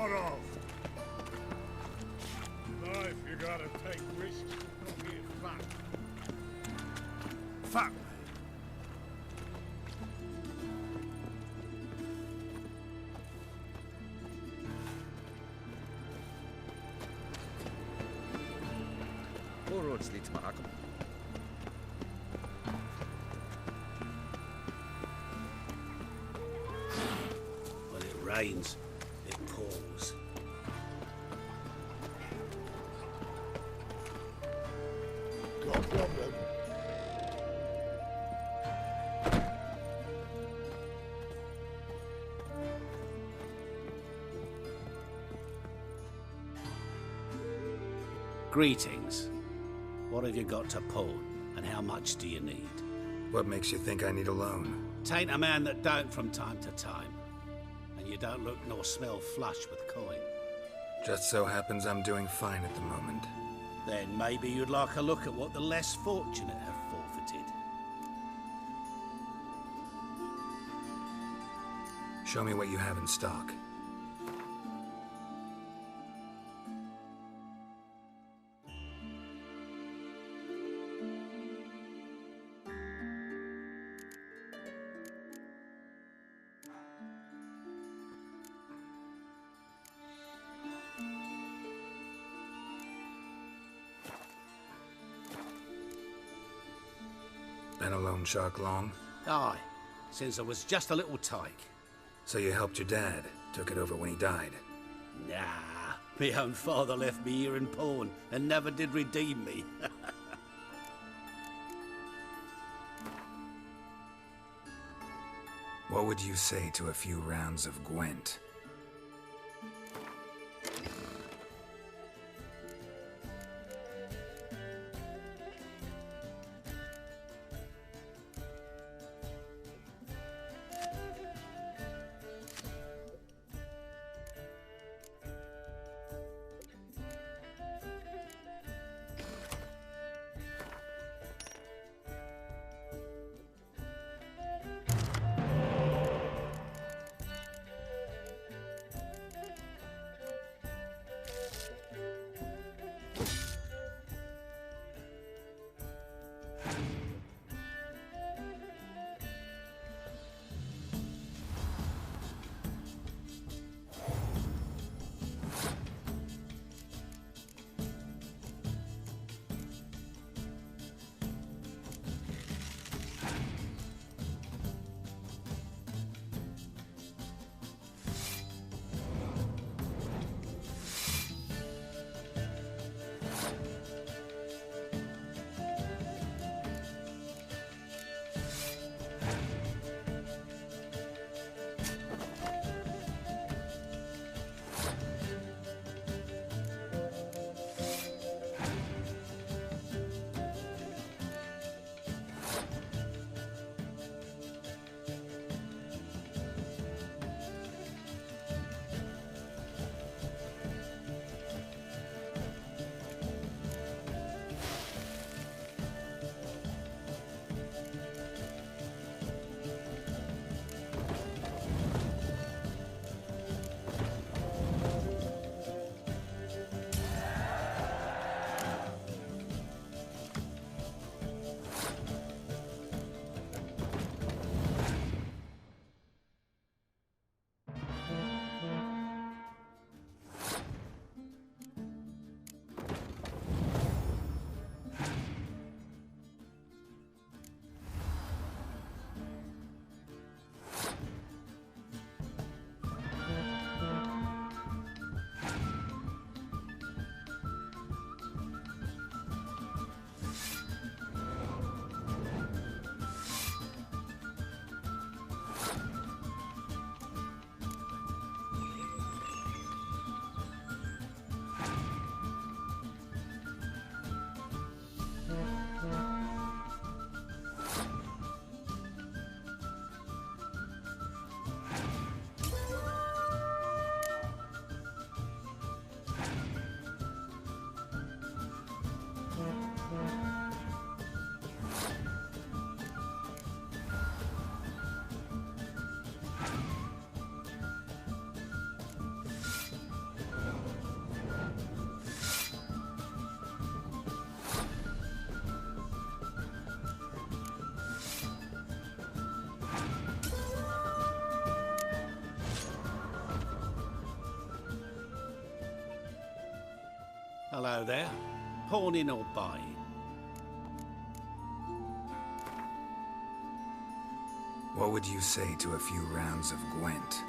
Sort of. Life, you gotta take risks. Don't get fucked. Fuck me. Roads lead to Markham. When it rains, it pours. No problem. Greetings. What have you got to pawn, and how much do you need? What makes you think I need a loan? Tain't a man that don't from time to time. And you don't look nor smell flush with coin. Just so happens I'm doing fine at the moment. Then maybe you'd like a look at what the less fortunate have forfeited. Show me what you have in stock. Been a loan shark long? Aye, since I was just a little tyke. So you helped your dad, took it over when he died. Nah, my own father left me here in pawn and never did redeem me. What would you say to a few rounds of Gwent? Hello there. Pawning or buying? What would you say to a few rounds of Gwent?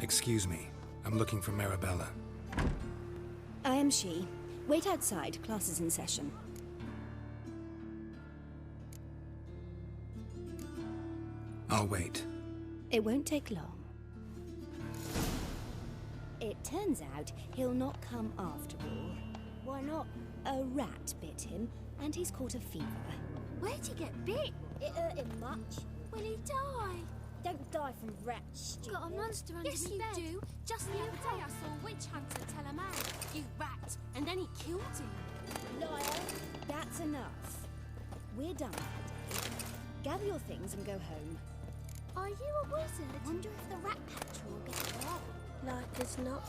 Excuse me. I'm looking for Marabella. I am she. Wait outside. Class is in session. I'll wait. It won't take long. It turns out he'll not come after all. Why not? A rat bit him, and he's caught a fever. Where'd he get bit? It hurt him much. Will he die? Don't die from rats, stupid. Got a monster under Yes, me you bed. do. Just the other day I saw a witch hunter tell a man, "You rat," and then he killed him. Liar. That's enough. We're done for the day. Gather your things and go home. Are you a wizard? I wonder if the rat catcher will get well. Like as not.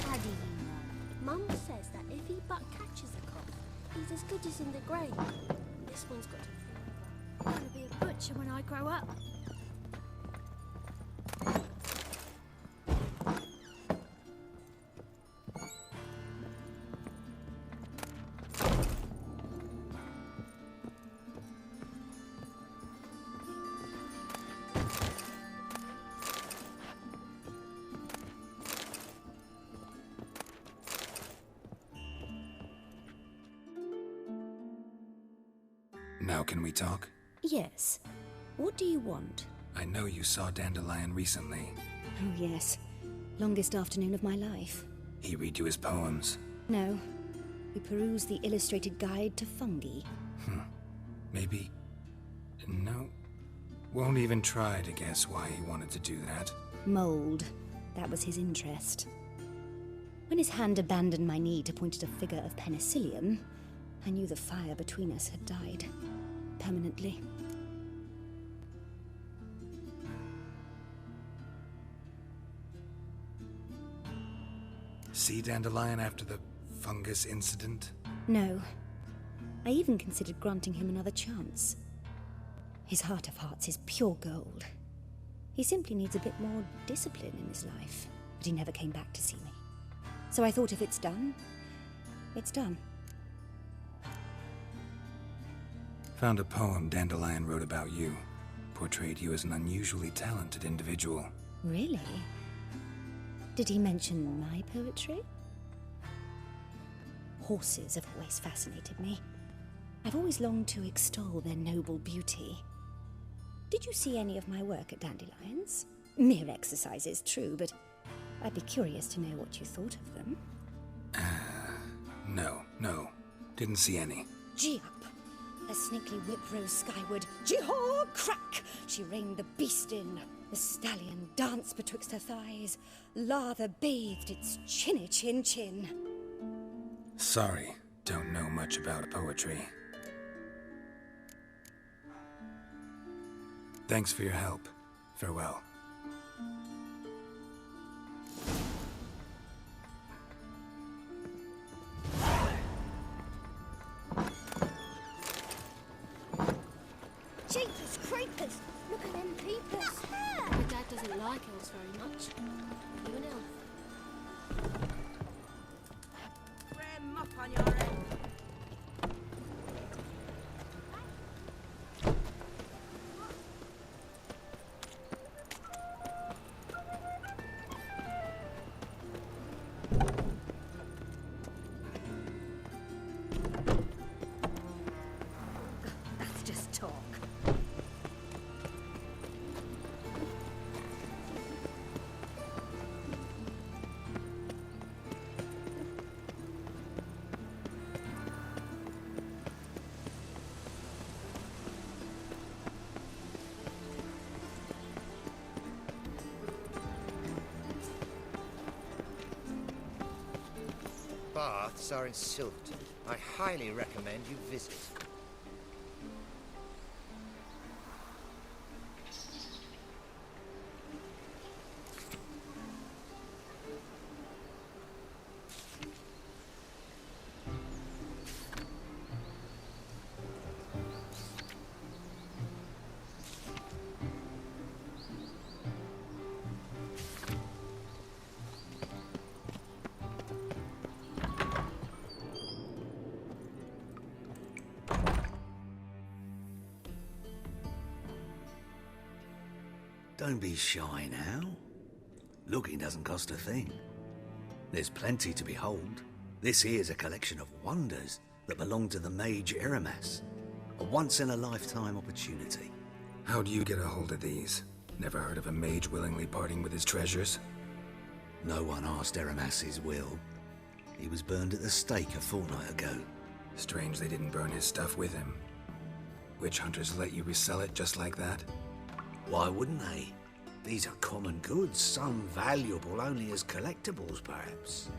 How do you know? Mum says that if he but catches a cough, he's as good as in the grave. This one's got to. I'm gonna be a butcher when I grow up. Now can we talk? Yes. What do you want? I know you saw Dandelion recently. Oh, yes. Longest afternoon of my life. He read you his poems. No. We perused the illustrated guide to fungi. Maybe... No. Won't even try to guess why he wanted to do that. Mold. That was his interest. When his hand abandoned my knee to point at a figure of penicillium, I knew the fire between us had died. Permanently. See Dandelion after the fungus incident? No. I even considered granting him another chance. His heart of hearts is pure gold. He simply needs a bit more discipline in his life. But he never came back to see me. So I thought if it's done, it's done. Found a poem Dandelion wrote about you. Portrayed you as an unusually talented individual. Really? Did he mention my poetry? Horses have always fascinated me. I've always longed to extol their noble beauty. Did you see any of my work at Dandelions? Mere exercises, true, but I'd be curious to know what you thought of them. No. Didn't see any. Gee up! A snaky whip rose skyward. Jee-haw! Crack! She reined the beast in. The stallion danced betwixt her thighs. Lather bathed its chinny chin. Sorry, don't know much about poetry. Thanks for your help. Farewell. Jeepers creepers! Look at them peepers! My dad doesn't like elves very much. You an elf? Ram up on your end. That's just talk. Baths are in Silverton. I highly recommend you visit. Don't be shy now. Looking doesn't cost a thing. There's plenty to behold. This here's a collection of wonders that belong to the mage Eramas. A once-in-a-lifetime opportunity. How do you get a hold of these? Never heard of a mage willingly parting with his treasures? No one asked Eramas his will. He was burned at the stake a fortnight ago. Strange they didn't burn his stuff with him. Witch hunters let you resell it just like that? Why wouldn't they? These are common goods, some valuable only as collectibles, perhaps.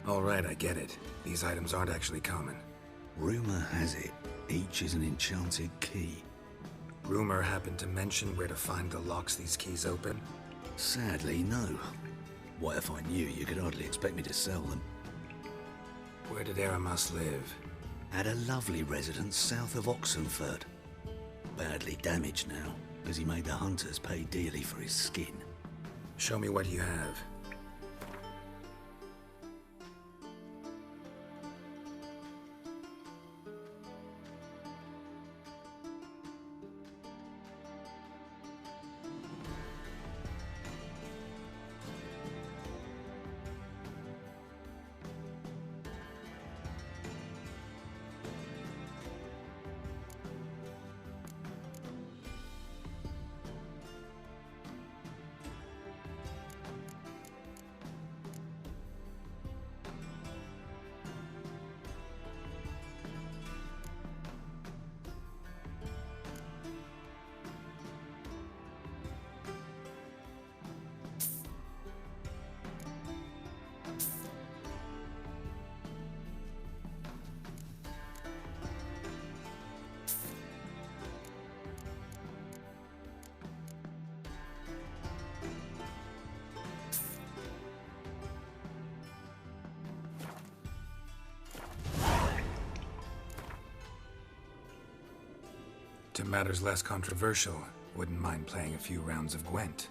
All right, I get it. These items aren't actually common. Rumor has it, each is an enchanted key. Rumor happened to mention where to find the locks these keys open? Sadly, no. What if I knew? You could hardly expect me to sell them. Where did Eramas live? At a lovely residence south of Oxenford. Badly damaged now, as he made the hunters pay dearly for his skin. Show me what you have. To matters less controversial, wouldn't mind playing a few rounds of Gwent.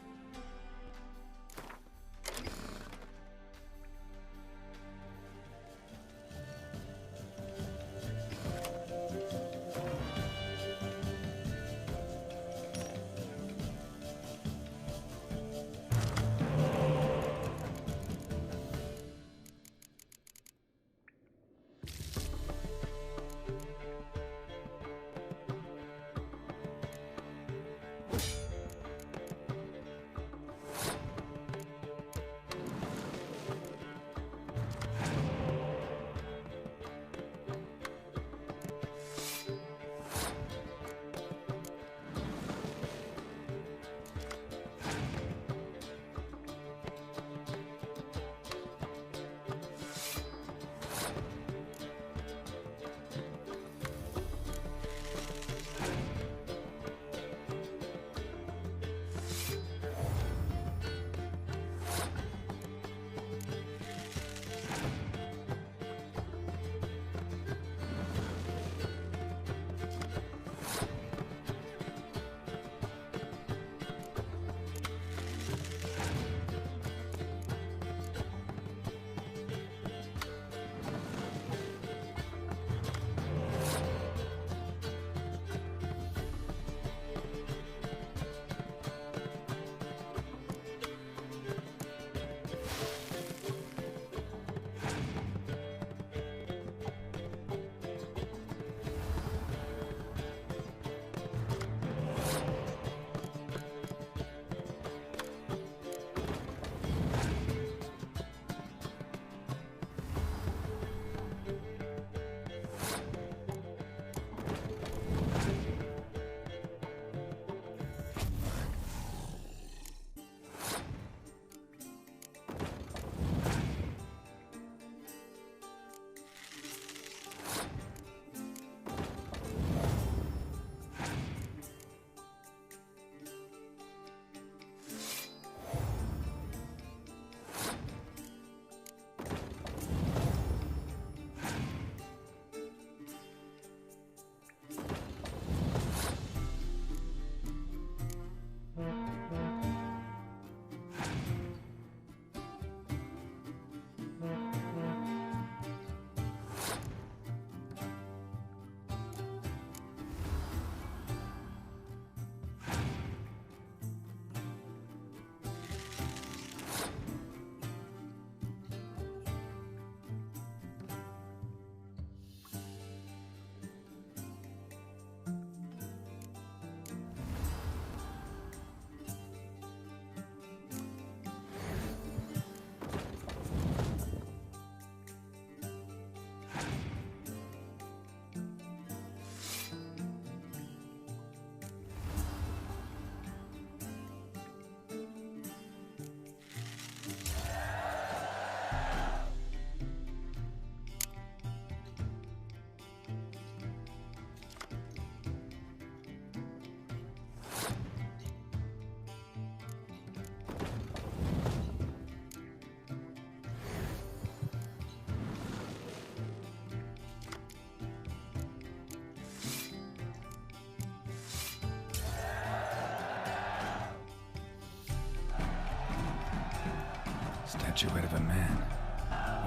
Statuette of a man.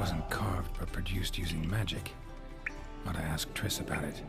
Wasn't carved, but produced using magic. Ought to ask Triss about it.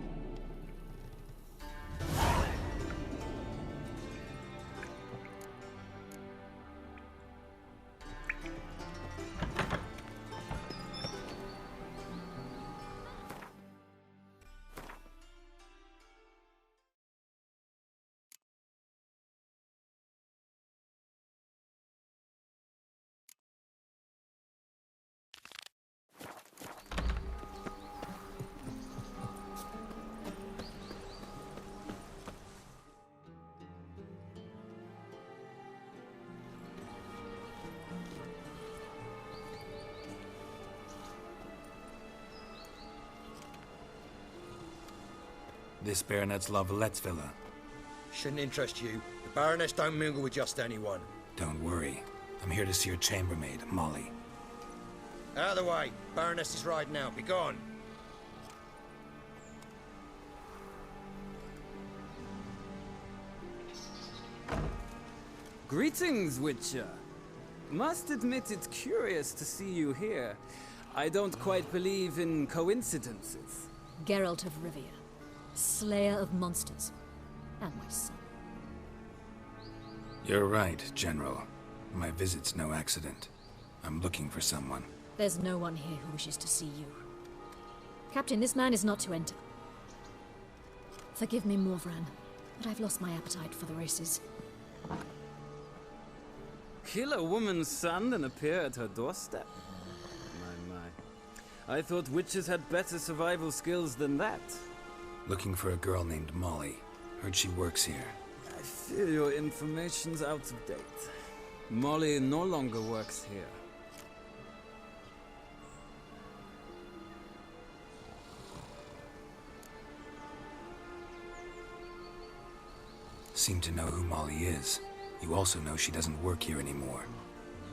This Baronet's La Valettes villa. Shouldn't interest you. The Baroness don't mingle with just anyone. Don't worry. I'm here to see your chambermaid, Molly. Out of the way. Baroness is riding out. Be gone. Greetings, Witcher. Must admit it's curious to see you here. I don't quite believe in coincidences. Geralt of Rivia, slayer of monsters, and my son. You're right, General. My visit's no accident. I'm looking for someone. There's no one here who wishes to see you. Captain, this man is not to enter. Forgive me, Morvran, but I've lost my appetite for the races. Kill a woman's son and appear at her doorstep? My. I thought witches had better survival skills than that. Looking for a girl named Molly. Heard she works here. I fear your information's out of date. Molly no longer works here. Seem to know who Molly is. You also know she doesn't work here anymore.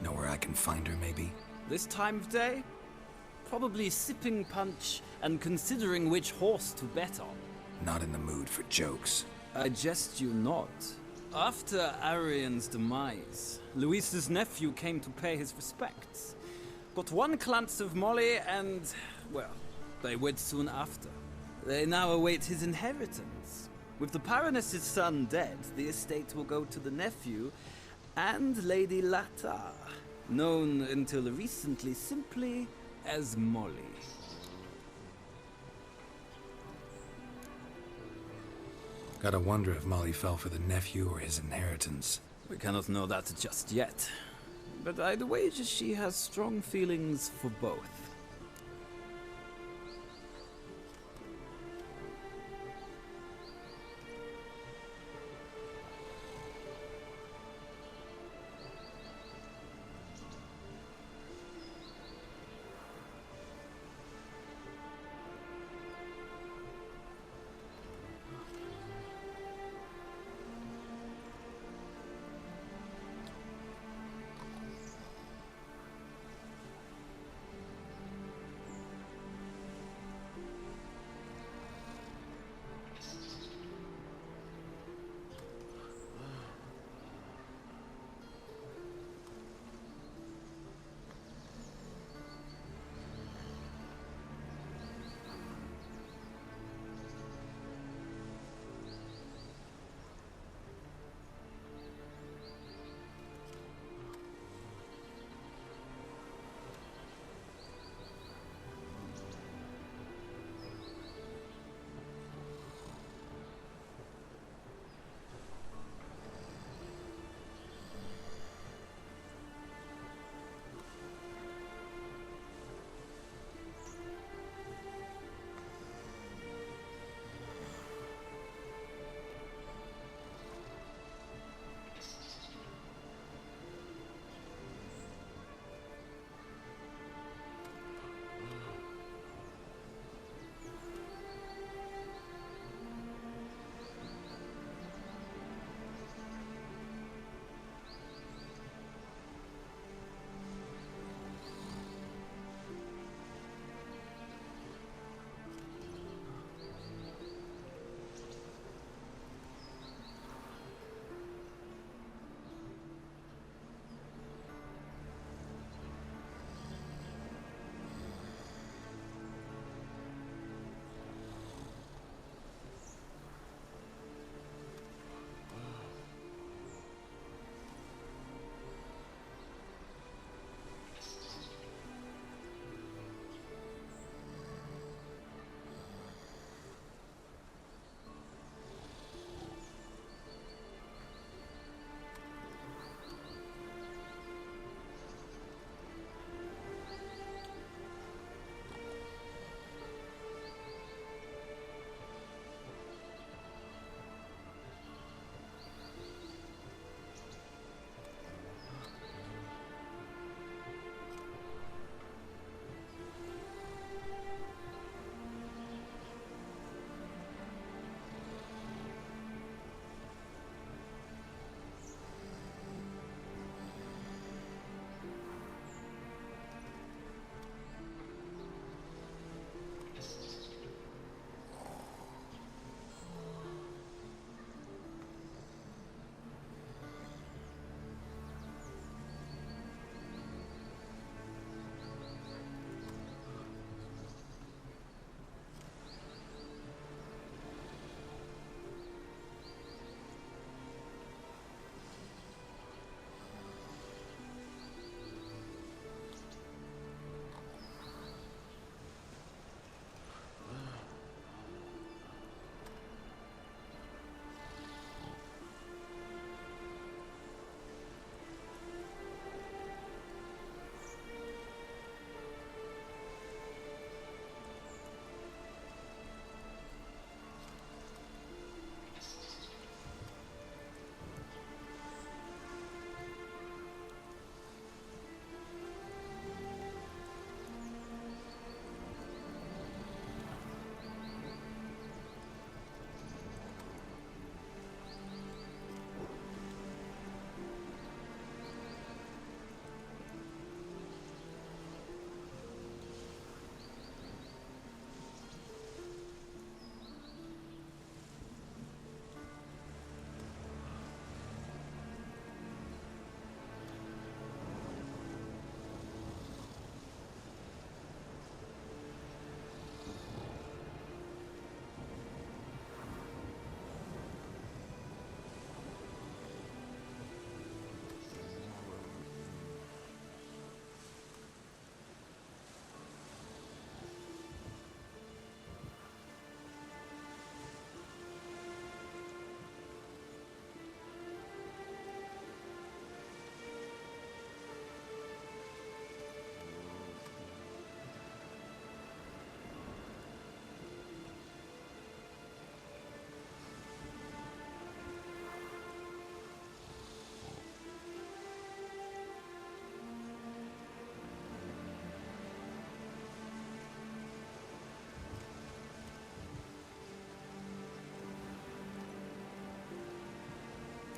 Know where I can find her, maybe? This time of day? Probably sipping punch and considering which horse to bet on. Not in the mood for jokes. I jest you not. After Arian's demise, Luis's nephew came to pay his respects. Got one glance of Molly and, well, they wed soon after. They now await his inheritance. With the Baroness's son dead, the estate will go to the nephew and Lady Lata, known until recently simply as Molly. Gotta wonder if Molly fell for the nephew or his inheritance. We cannot know that just yet, but I'd wager she has strong feelings for both.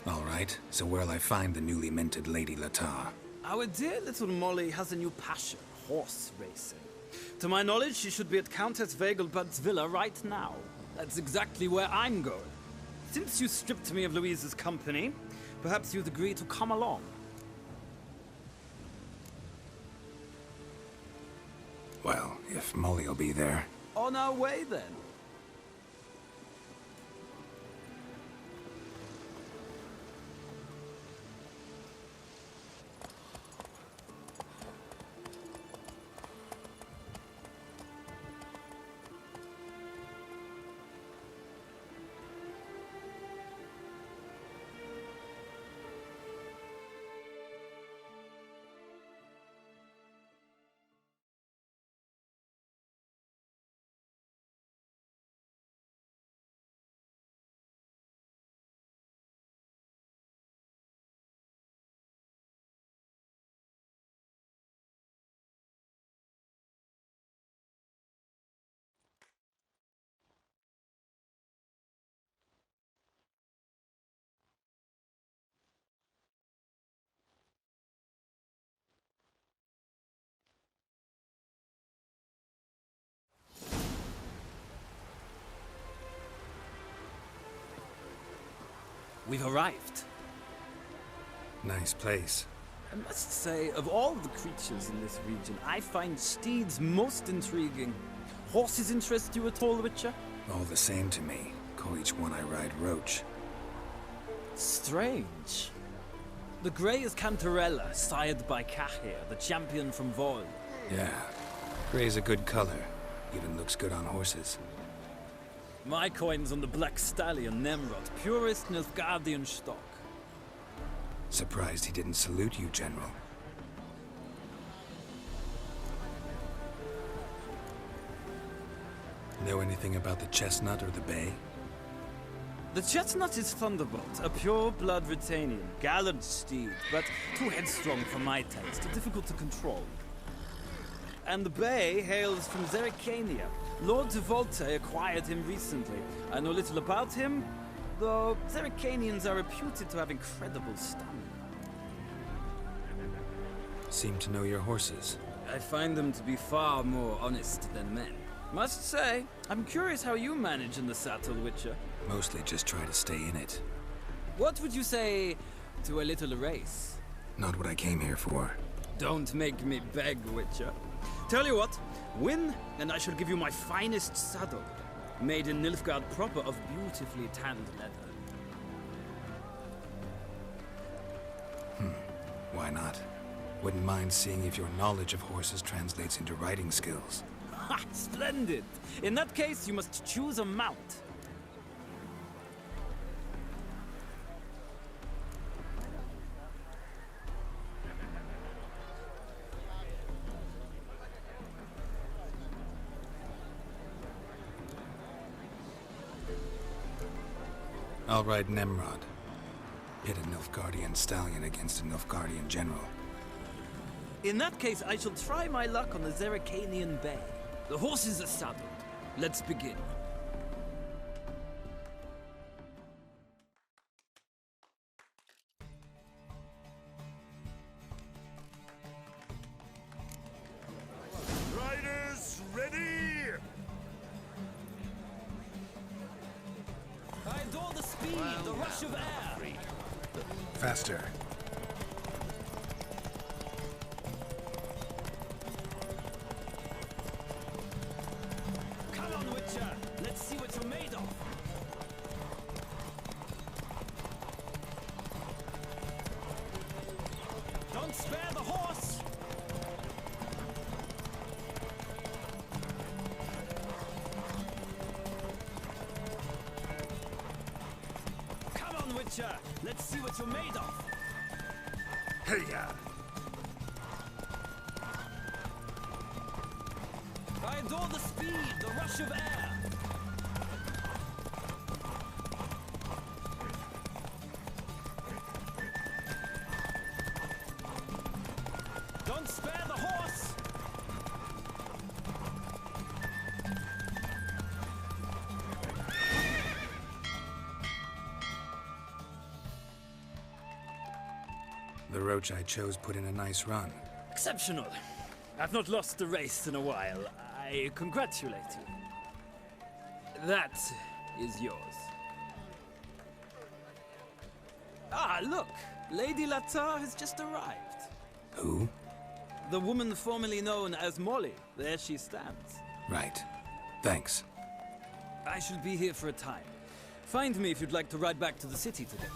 All right, so where'll I find the newly minted Lady Latar? Our dear little Molly has a new passion, horse racing. To my knowledge, she should be at Countess Vegelbud's villa right now. That's exactly where I'm going. Since you stripped me of Louise's company, perhaps you'd agree to come along. Well, if Molly'll be there. On our way, then. We've arrived. Nice place. I must say, of all the creatures in this region, I find steeds most intriguing. Horses interest you at all, Witcher? All the same to me. Call each one I ride Roach. Strange. The grey is Cantarella, sired by Cahir, the champion from Vol. Yeah. Gray's a good color. Even looks good on horses. My coin's on the Black Stallion, Nemrod, purest Nilfgaardian stock. Surprised he didn't salute you, General. Know anything about the Chestnut or the Bay? The Chestnut is Thunderbolt, a pure-blood Britannian, gallant steed, but too headstrong for my taste, difficult to control. And the Bay hails from Zerrikania. Lord de Volte acquired him recently. I know little about him, though Zerrikanians are reputed to have incredible stamina. Seem to know your horses. I find them to be far more honest than men. Must say, I'm curious how you manage in the saddle, Witcher. Mostly just try to stay in it. What would you say to a little race? Not what I came here for. Don't make me beg, Witcher. Tell you what, win, and I shall give you my finest saddle, made in Nilfgaard proper of beautifully tanned leather. Why not? Wouldn't mind seeing if your knowledge of horses translates into riding skills. Ha! Splendid! In that case, you must choose a mount. I'll ride Nemrod. Pit a Nilfgaardian stallion against a Nilfgaardian general. In that case, I shall try my luck on the Zerrikanian Bay. The horses are saddled. Let's begin. Riders, ready! I adore the speed, the rush of air. Faster. Come on, Witcher. Let's see what you're made of. Don't spare the horse. Come on, Witcher. Let's see what you're made of. Hey-ya! I adore the speed, the rush of air. Don't spare the horse. The roach I chose put in a nice run. Exceptional. I've not lost a race in a while. I congratulate you. That is yours. Ah, look! Lady Latar has just arrived. Who? The woman formerly known as Molly. There she stands. Right. Thanks. I shall be here for a time. Find me if you'd like to ride back to the city together.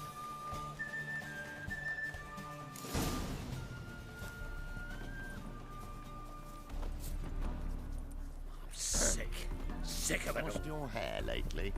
Sick of it all. Lost your hair lately?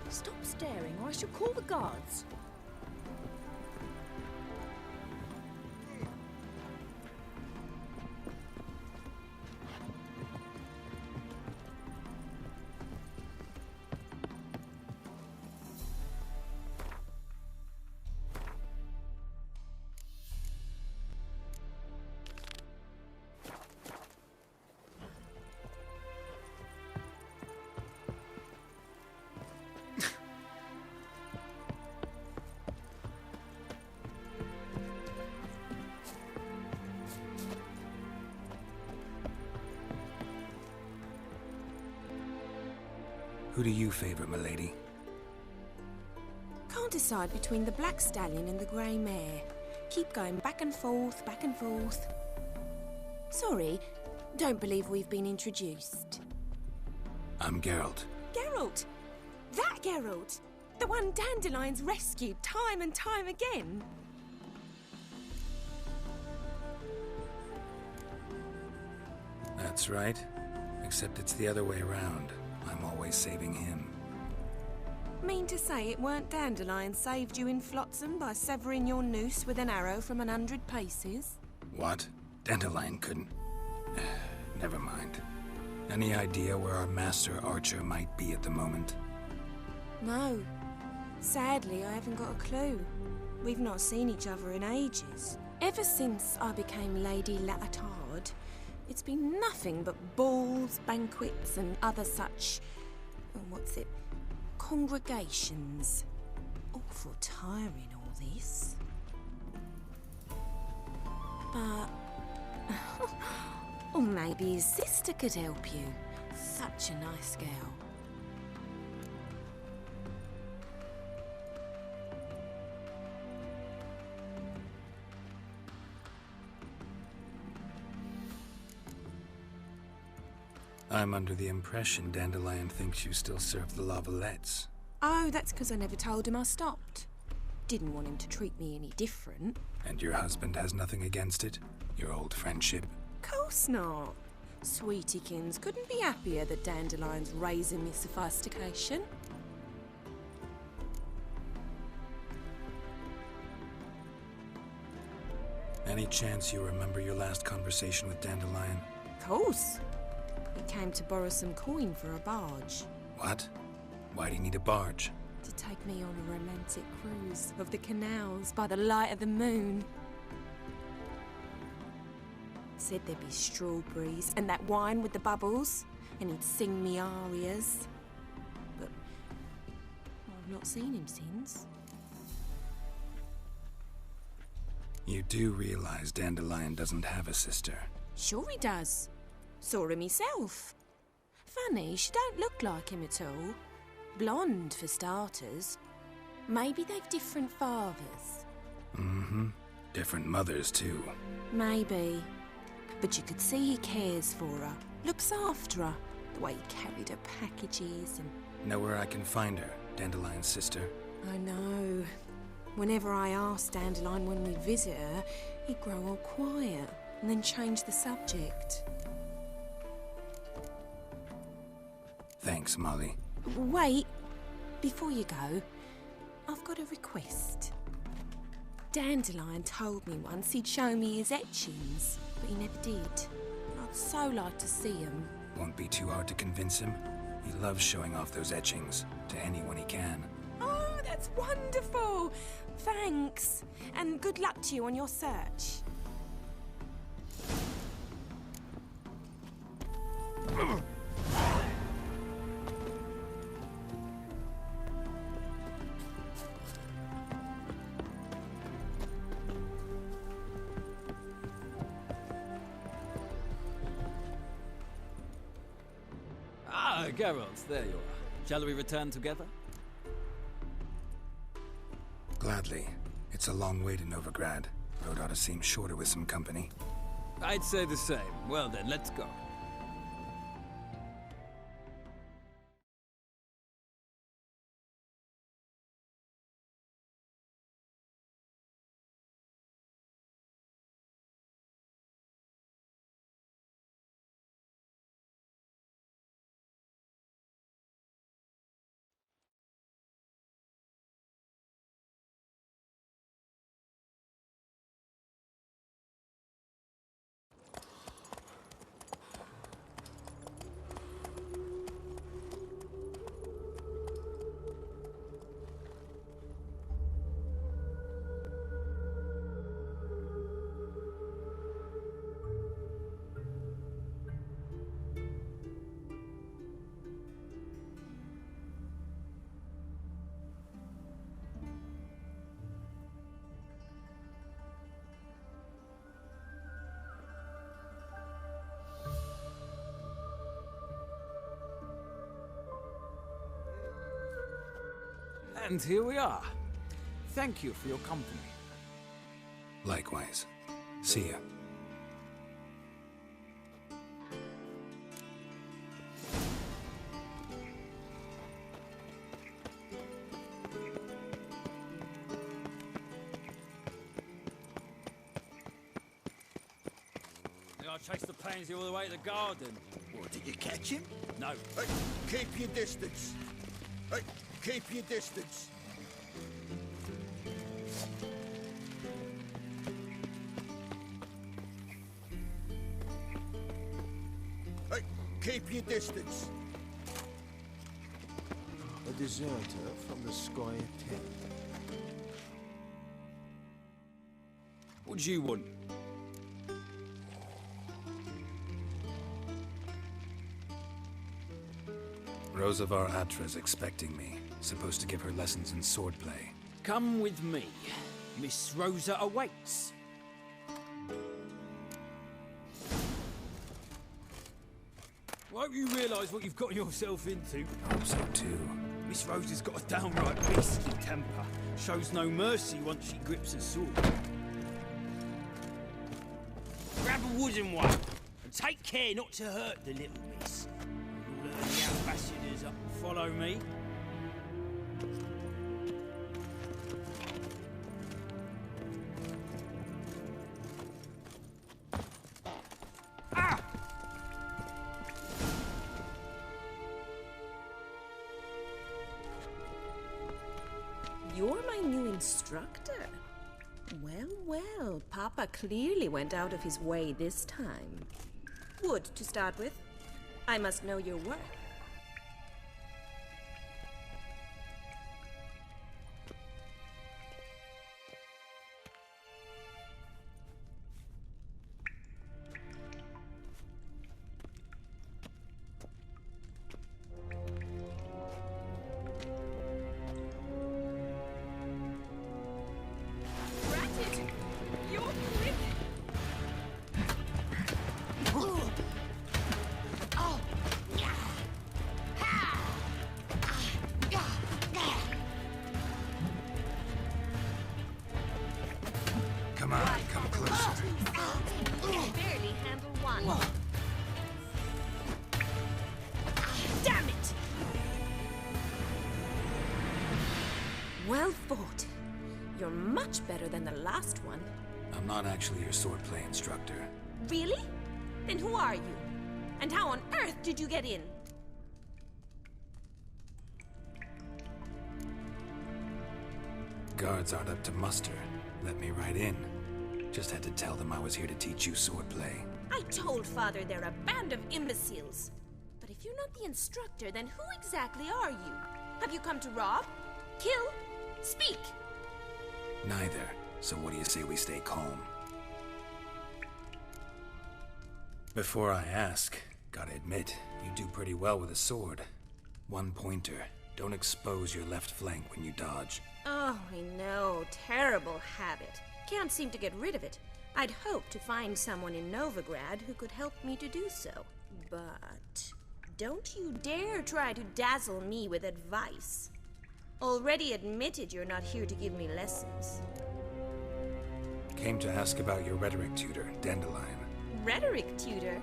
Stop staring or I shall call the guards. Who do you favor, milady? Can't decide between the black stallion and the grey mare. Keep going back and forth, back and forth. Sorry, don't believe we've been introduced. I'm Geralt. Geralt! That Geralt! The one Dandelion's rescued time and time again! That's right. Except it's the other way around. I'm always saving him. Mean to say it weren't Dandelion saved you in Flotsam by severing your noose with an arrow from 100 paces? What? Dandelion couldn't... Never mind. Any idea where our master archer might be at the moment? No. Sadly, I haven't got a clue. We've not seen each other in ages. Ever since I became Lady Latard, it's been nothing but balls, banquets, and other such... congregations. Awful tiring, all this. But... or maybe his sister could help you. Such a nice girl. I'm under the impression Dandelion thinks you still serve the Lavalettes. Oh, that's because I never told him I stopped. Didn't want him to treat me any different. And your husband has nothing against it? Your old friendship? Course not. Sweetiekins couldn't be happier that Dandelion's raising me sophistication. Any chance you remember your last conversation with Dandelion? Course. He came to borrow some coin for a barge. What? Why do you need a barge? To take me on a romantic cruise of the canals by the light of the moon. Said there'd be strawberries and that wine with the bubbles, and he'd sing me arias. But I've not seen him since. You do realize Dandelion doesn't have a sister? Sure he does. Saw him himself. Funny, she don't look like him at all. Blonde, for starters. Maybe they've different fathers. Mm-hmm. Different mothers, too. Maybe. But you could see he cares for her. Looks after her. The way he carried her packages and... Know where I can find her, Dandelion's sister? I know. Whenever I asked Dandelion when we'd visit her, he'd grow all quiet and then change the subject. Thanks, Molly. Wait. Before you go, I've got a request. Dandelion told me once he'd show me his etchings, but he never did. I'd so like to see him. Won't be too hard to convince him. He loves showing off those etchings to anyone he can. Oh, that's wonderful! Thanks. And good luck to you on your search. Ah, Geralt, there you are. Shall we return together? Gladly. It's a long way to Novigrad. Road ought to seem shorter with some company. I'd say the same. Well then, let's go. And here we are. Thank you for your company. Likewise. See ya. I chased the pansy all the way to the garden. What, did you catch him? No. Hey, keep your distance. Hey, keep your distance. Hey, keep your distance. A deserter from the Squire tent. What do you want? Rosavar Atra's expecting me. Supposed to give her lessons in swordplay. Come with me. Miss Rosa awaits. Won't you realise what you've got yourself into? Hope so too. Miss Rosa's got a downright beastly temper. Shows no mercy once she grips a sword. Grab a wooden one, and take care not to hurt the little miss. All the ambassadors up and follow me. You're my new instructor. Well, well, Papa clearly went out of his way this time. Wood, to start with. I must know your work. Come on, come closer. Barely handle one. Damn it! Well fought. You're much better than the last one. I'm not actually your swordplay instructor. Really? Then who are you? And how on earth did you get in? Guards aren't up to muster. Let me right in. Just had to tell them I was here to teach you swordplay. I told Father they're a band of imbeciles. But if you're not the instructor, then who exactly are you? Have you come to rob? Kill? Speak! Neither. So what do you say we stay calm? Before I ask, gotta admit, you do pretty well with a sword. One pointer. Don't expose your left flank when you dodge. Oh, I know. Terrible habit. Can't seem to get rid of it. I'd hoped to find someone in Novigrad who could help me to do so. But don't you dare try to dazzle me with advice. Already admitted you're not here to give me lessons. Came to ask about your rhetoric tutor, Dandelion. Rhetoric tutor?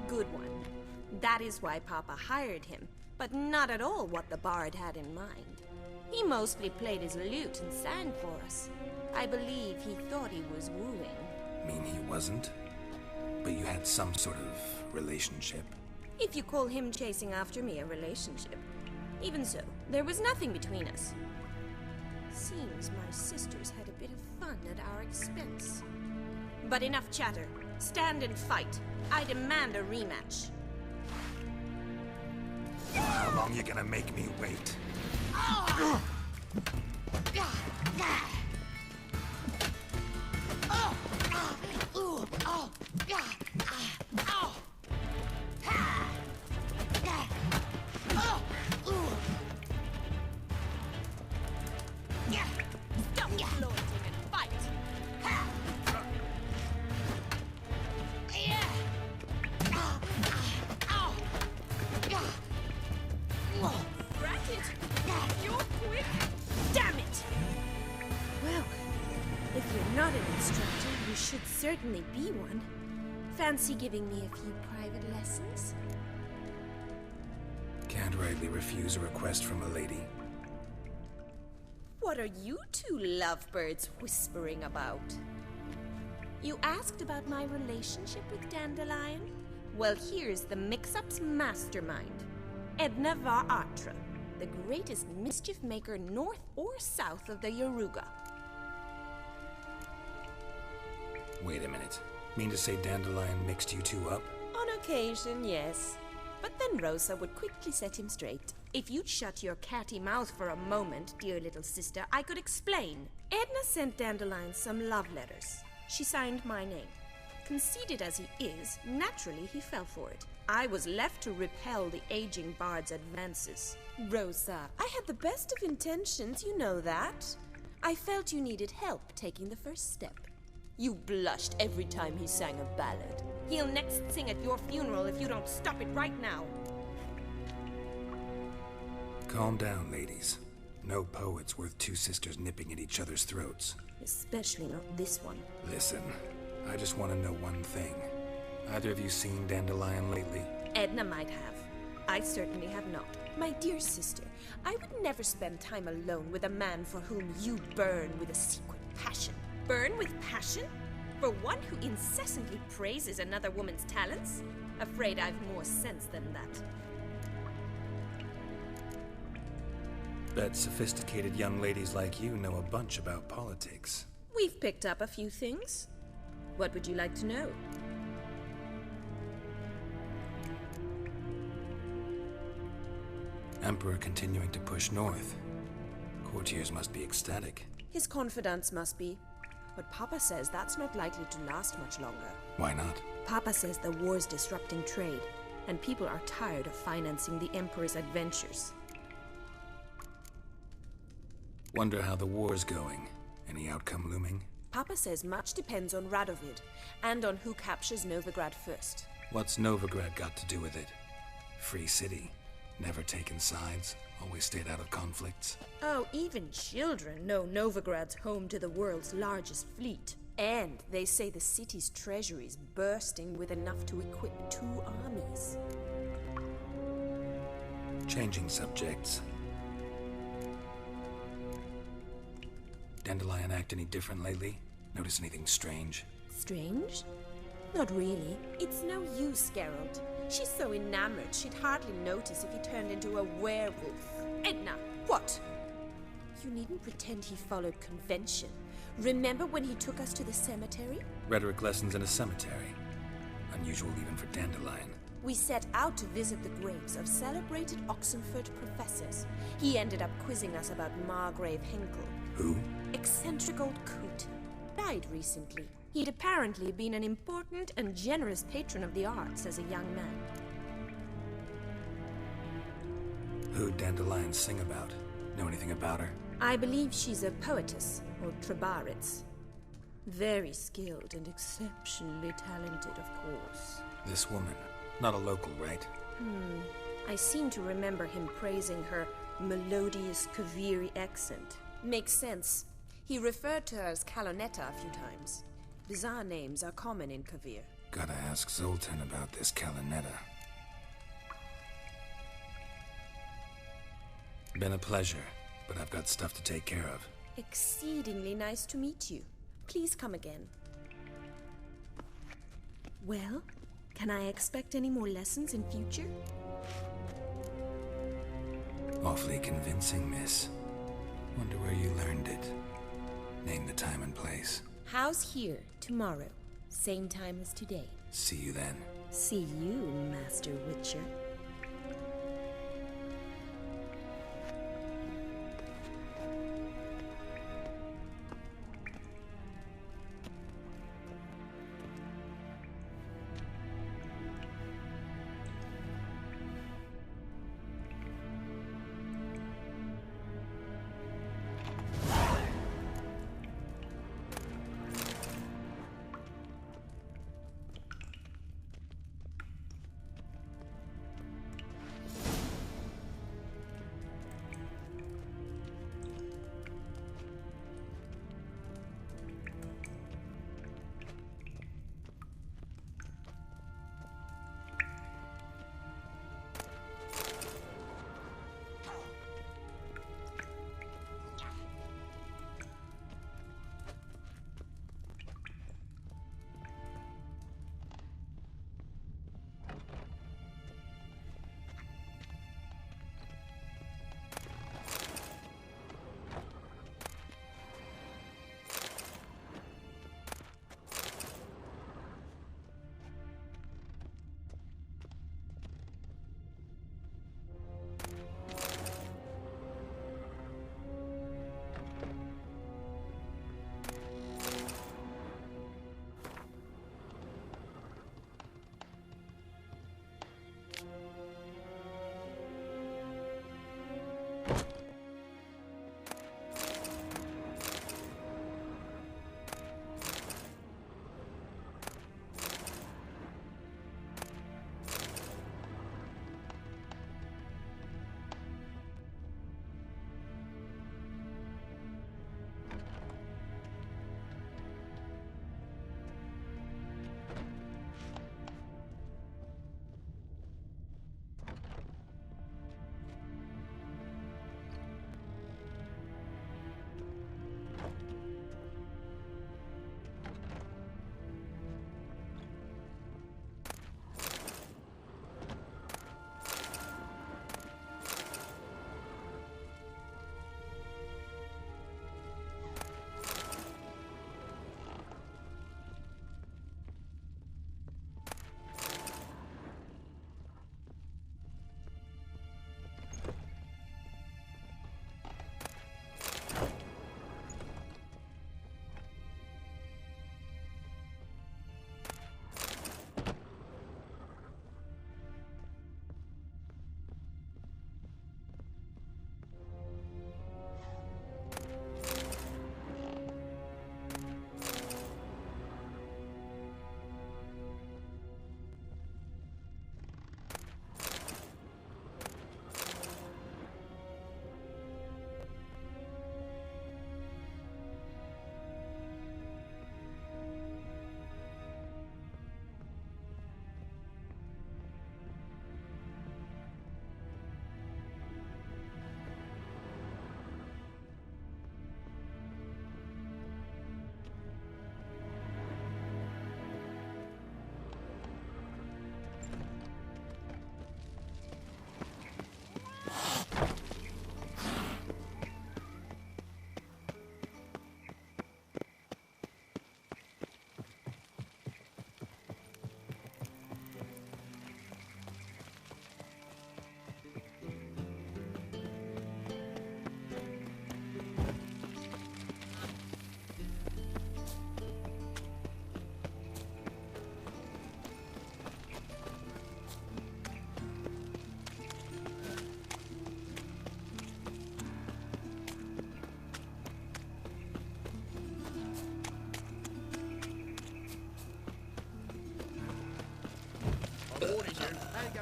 Good one. That is why Papa hired him, but not at all what the bard had in mind. He mostly played his lute and sang for us. I believe he thought he was wooing. Mean he wasn't? But you had some sort of relationship? If you call him chasing after me a relationship. Even so, there was nothing between us. Seems my sisters had a bit of fun at our expense. But enough chatter. Stand and fight. I demand a rematch. How long you gonna make me wait? Stop flaunting and fight! Racket! You're quick! Damn it! Well, if you're not an instructor, you should certainly be one. Fancy giving me a few private lessons? Can't rightly refuse a request from a lady. What are you two lovebirds whispering about? You asked about my relationship with Dandelion? Well, here's the mix-up's mastermind. Edna var Atra, the greatest mischief maker north or south of the Yaruga. Wait a minute. Mean to say Dandelion mixed you two up? On occasion, yes. But then Rosa would quickly set him straight. If you'd shut your catty mouth for a moment, dear little sister, I could explain. Edna sent Dandelion some love letters. She signed my name. Conceited as he is, naturally he fell for it. I was left to repel the aging bard's advances. Rosa, I had the best of intentions, you know that. I felt you needed help taking the first step. You blushed every time he sang a ballad. He'll next sing at your funeral if you don't stop it right now. Calm down, ladies. No poet's worth two sisters nipping at each other's throats. Especially not this one. Listen, I just want to know one thing. Either of you seen Dandelion lately? Edna might have. I certainly have not. My dear sister, I would never spend time alone with a man for whom you burn with a secret passion. Burn with passion? For one who incessantly praises another woman's talents? Afraid I've more sense than that. Bet sophisticated young ladies like you know a bunch about politics. We've picked up a few things. What would you like to know? Emperor continuing to push north. Courtiers must be ecstatic. His confidants must be. But Papa says that's not likely to last much longer. Why not? Papa says the war's disrupting trade, and people are tired of financing the Emperor's adventures. Wonder how the war's going. Any outcome looming? Papa says much depends on Radovid, and on who captures Novigrad first. What's Novigrad got to do with it? Free city. Never taken sides. Always stayed out of conflicts. Oh, even children know Novigrad's home to the world's largest fleet. And they say the city's treasury's bursting with enough to equip 2 armies. Changing subjects. Dandelion act any different lately? Notice anything strange? Strange? Not really. It's no use, Geralt. She's so enamored she'd hardly notice if he turned into a werewolf. Edna! What? You needn't pretend he followed convention. Remember when he took us to the cemetery? Rhetoric lessons in a cemetery. A Unusual even for Dandelion. We set out to visit the graves of celebrated Oxenford professors. He ended up quizzing us about Margrave Henkel. Who? Eccentric old coot. Died recently. He'd apparently been an important and generous patron of the arts as a young man. Who'd Dandelion sing about? Know anything about her? I believe she's a poetess, or Trebaritz. Very skilled and exceptionally talented, of course. This woman. Not a local, right? I seem to remember him praising her melodious Kaviri accent. Makes sense. He referred to her as Calonetta a few times. Bizarre names are common in Kavir. Gotta ask Zoltan about this Calonetta. Been a pleasure, but I've got stuff to take care of. Exceedingly nice to meet you. Please come again. Well, can I expect any more lessons in future? Awfully convincing, miss. Wonder where you learned it. Name the time and place. House here, tomorrow. Same time as today. See you then. See you, Master Witcher.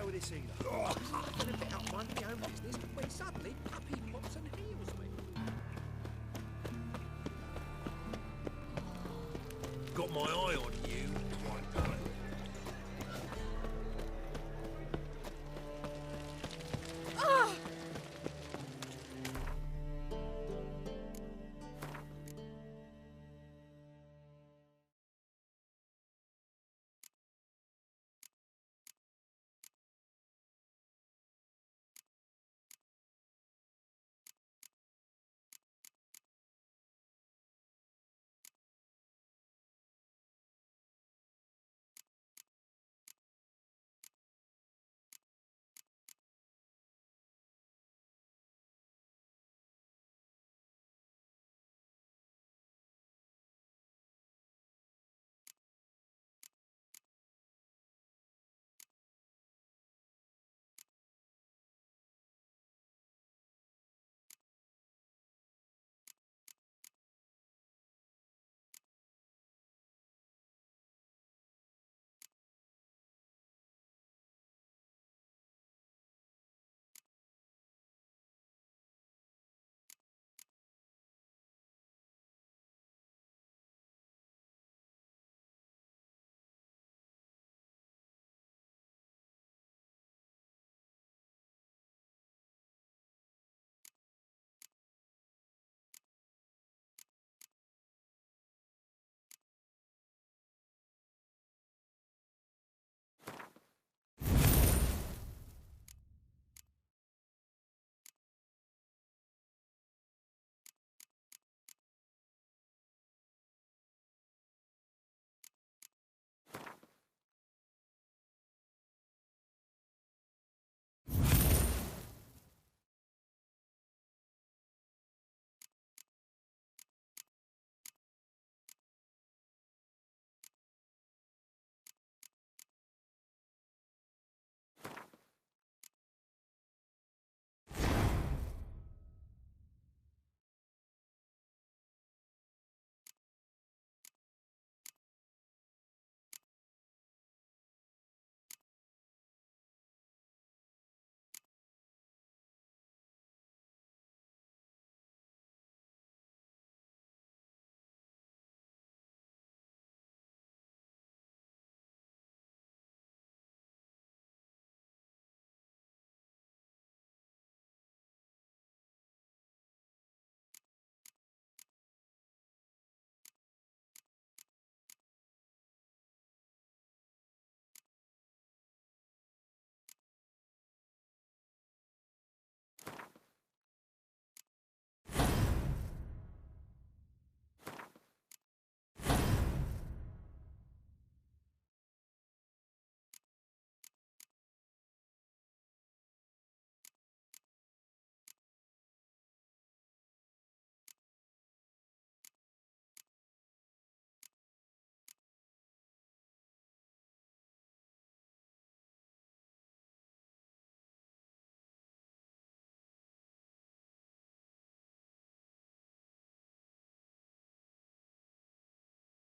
with this healer. I'm gonna bit up mind my own business when suddenly up he pops and heals me. Got my eye on you.